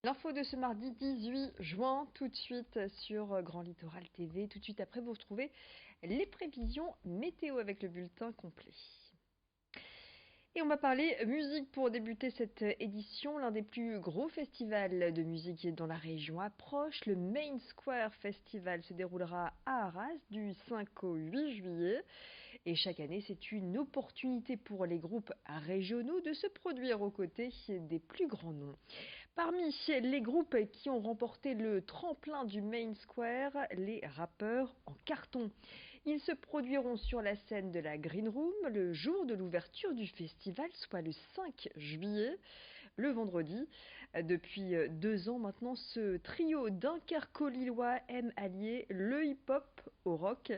L'info de ce mardi 18 juin, tout de suite sur Grand Littoral TV. Tout de suite après, vous retrouvez les prévisions météo avec le bulletin complet. Et on va parler musique pour débuter cette édition. L'un des plus gros festivals de musique dans la région approche. Le Main Square Festival se déroulera à Arras du 5 au 8 juillet. Et chaque année, c'est une opportunité pour les groupes régionaux de se produire aux côtés des plus grands noms. Parmi les groupes qui ont remporté le tremplin du Main Square, les rappeurs en carton. Ils se produiront sur la scène de la Green Room le jour de l'ouverture du festival, soit le 5 juillet, le vendredi. Depuis 2 ans maintenant, ce trio dunkerco-lillois aime allier le hip-hop au rock.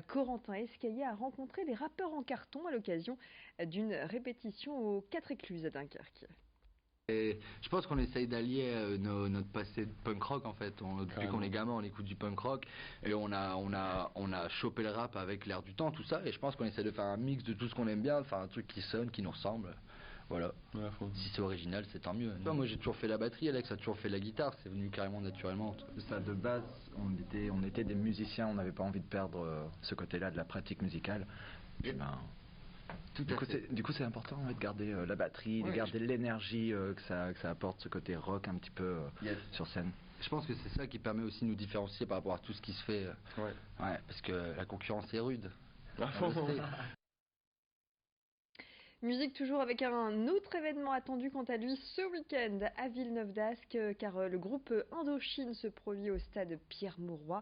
Corentin Escaillé a rencontré les rappeurs en carton à l'occasion d'une répétition aux 4 Écluses à Dunkerque. Et je pense qu'on essaye d'allier notre passé de punk rock en fait. Depuis qu'on est gamin, on écoute du punk rock et on a chopé le rap avec l'air du temps, tout ça. Et je pense qu'on essaie de faire un mix de tout ce qu'on aime bien, de faire un truc qui sonne, qui nous ressemble. Voilà. Ouais, si c'est original, c'est tant mieux. Moi, j'ai toujours fait la batterie, Alex a toujours fait la guitare. C'est venu carrément naturellement. Ça, de base, on était des musiciens. On n'avait pas envie de perdre ce côté-là de la pratique musicale. Et du coup, c'est important de garder la batterie, de garder l'énergie que ça apporte, ce côté rock un petit peu sur scène. Je pense que c'est ça qui permet aussi de nous différencier par rapport à tout ce qui se fait. Ouais, parce que la concurrence est rude. Musique toujours avec un autre événement attendu quant à lui ce week-end à Villeneuve-d'Ascq, car le groupe Indochine se produit au stade Pierre-Mauroy.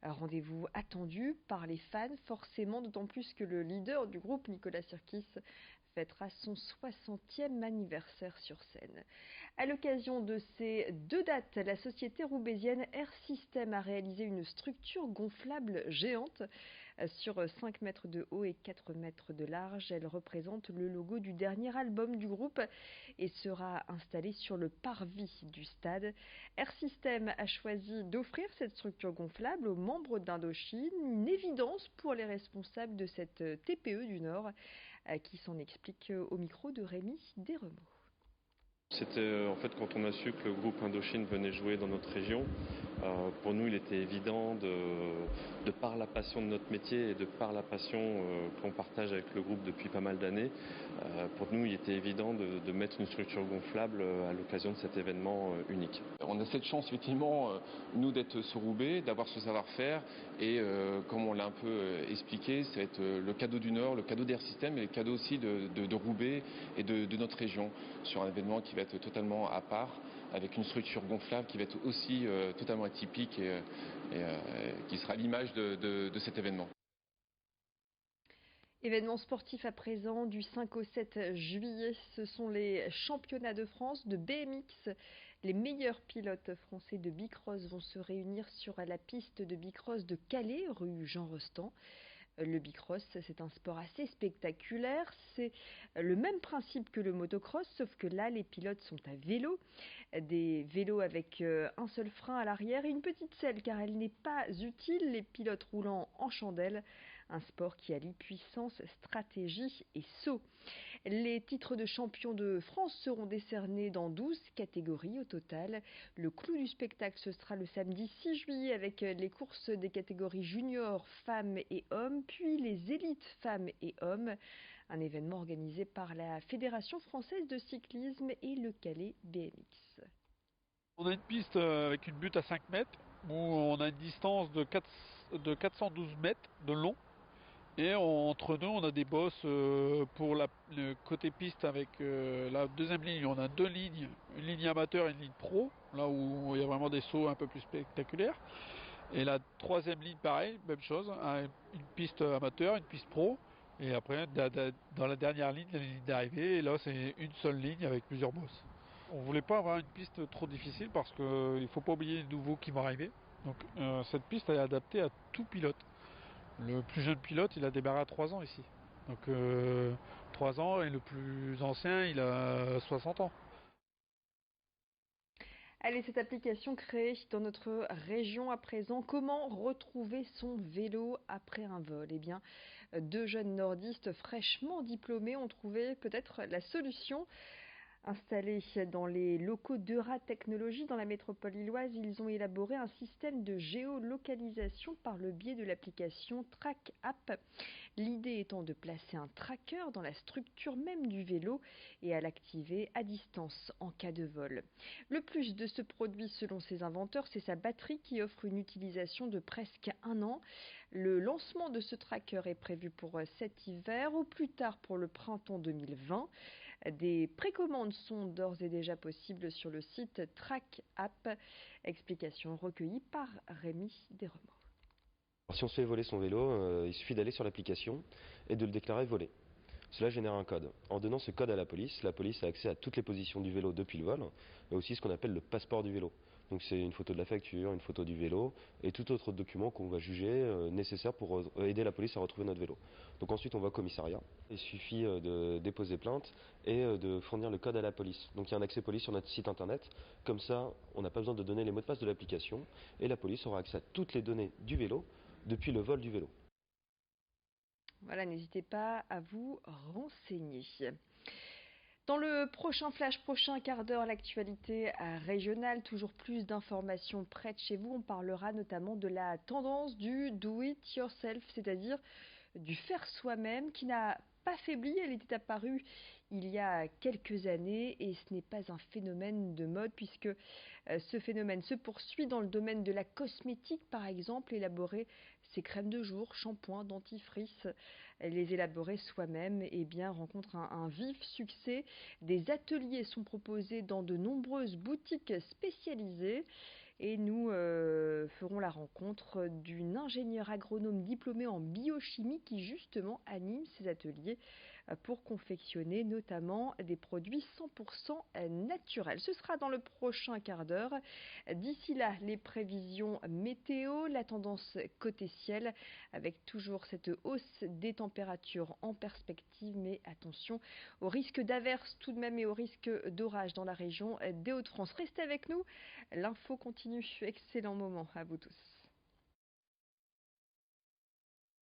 Rendez-vous attendu par les fans, forcément, d'autant plus que le leader du groupe, Nicolas Sirkis, fêtera son 60e anniversaire sur scène. À l'occasion de ces 2 dates, la société roubaisienne Air System a réalisé une structure gonflable géante sur 5 mètres de haut et 4 mètres de large. Elle représente le logo du dernier album du groupe et sera installée sur le parvis du stade. Air System a choisi d'offrir cette structure gonflable aux membres d'Indochine, une évidence pour les responsables de cette TPE du Nord, qui s'en explique au micro de Rémi Desremaux. C'était en fait quand on a su que le groupe Indochine venait jouer dans notre région, pour nous il était évident de par la passion de notre métier et de par la passion qu'on partage avec le groupe depuis pas mal d'années, pour nous il était évident de mettre une structure gonflable à l'occasion de cet événement unique. On a cette chance effectivement, nous d'être sur Roubaix, d'avoir ce savoir-faire et comme on l'a un peu expliqué, ça va être le cadeau du Nord, le cadeau d'Air System et le cadeau aussi de Roubaix et de notre région sur un événement qui va être totalement à part, avec une structure gonflable qui va être aussi totalement atypique et qui sera l'image de cet événement. Événement sportif à présent du 5 au 7 juillet, ce sont les championnats de France de BMX. Les meilleurs pilotes français de bicross vont se réunir sur la piste de bicross de Calais, rue Jean Rostand. Le bicross, c'est un sport assez spectaculaire. C'est le même principe que le motocross, sauf que là, les pilotes sont à vélo. Des vélos avec un seul frein à l'arrière et une petite selle, car elle n'est pas utile, les pilotes roulant en chandelle. Un sport qui allie puissance, stratégie et saut. Les titres de champion de France seront décernés dans 12 catégories au total. Le clou du spectacle, ce sera le samedi 6 juillet avec les courses des catégories juniors, femmes et hommes, puis les élites femmes et hommes. Un événement organisé par la Fédération française de cyclisme et le Calais BMX. On a une piste avec une butte à 5 mètres où on a une distance de 412 mètres de long. Et entre nous, on a des bosses pour le côté piste avec la deuxième ligne. On a 2 lignes, une ligne amateur et une ligne pro, là où il y a vraiment des sauts un peu plus spectaculaires. Et la troisième ligne, pareil, même chose, une piste amateur, une piste pro. Et après, dans la dernière ligne, la ligne d'arrivée, et là, c'est une seule ligne avec plusieurs bosses. On voulait pas avoir une piste trop difficile parce qu'il ne faut pas oublier les nouveaux qui vont arriver. Donc cette piste est adaptée à tout pilote. Le plus jeune pilote, il a démarré à 3 ans ici. Donc 3 ans et le plus ancien, il a 60 ans. Allez, cette application créée dans notre région à présent, comment retrouver son vélo après un vol? Eh bien, 2 jeunes nordistes fraîchement diplômés ont trouvé peut-être la solution. Installés dans les locaux d'Eura Technologies dans la métropole lilloise, ils ont élaboré un système de géolocalisation par le biais de l'application Track App. L'idée étant de placer un tracker dans la structure même du vélo et à l'activer à distance en cas de vol. Le plus de ce produit, selon ses inventeurs, c'est sa batterie qui offre une utilisation de presque 1 an. Le lancement de ce tracker est prévu pour cet hiver ou plus tard pour le printemps 2020. Des précommandes sont d'ores et déjà possibles sur le site Track App. Explication recueillie par Rémi Desremaux. Si on se fait voler son vélo, il suffit d'aller sur l'application et de le déclarer volé. Cela génère un code. En donnant ce code à la police a accès à toutes les positions du vélo depuis le vol, et aussi ce qu'on appelle le passeport du vélo. Donc c'est une photo de la facture, une photo du vélo, et tout autre document qu'on va juger nécessaire pour aider la police à retrouver notre vélo. Donc ensuite on va au commissariat. Il suffit de déposer plainte et de fournir le code à la police. Donc il y a un accès police sur notre site internet. Comme ça, on n'a pas besoin de donner les mots de passe de l'application, et la police aura accès à toutes les données du vélo depuis le vol du vélo. Voilà, n'hésitez pas à vous renseigner. Dans le prochain flash, prochain quart d'heure, l'actualité régionale, toujours plus d'informations près de chez vous. On parlera notamment de la tendance du do it yourself, c'est-à-dire du faire soi-même, qui n'a pas faibli. Elle était apparue il y a quelques années et ce n'est pas un phénomène de mode puisque ce phénomène se poursuit dans le domaine de la cosmétique, par exemple, élaborer ces crèmes de jour, shampoings, dentifrice, les élaborer soi-même rencontrent un vif succès. Des ateliers sont proposés dans de nombreuses boutiques spécialisées. Et nous ferons la rencontre d'une ingénieure agronome diplômée en biochimie qui justement anime ces ateliers pour confectionner notamment des produits 100% naturels. Ce sera dans le prochain quart d'heure. D'ici là, les prévisions météo, la tendance côté ciel avec toujours cette hausse des températures en perspective, mais attention au risque d'averse tout de même et au risque d'orage dans la région des Hauts-de-France. Restez avec nous, l'info continue. Excellent moment à vous tous.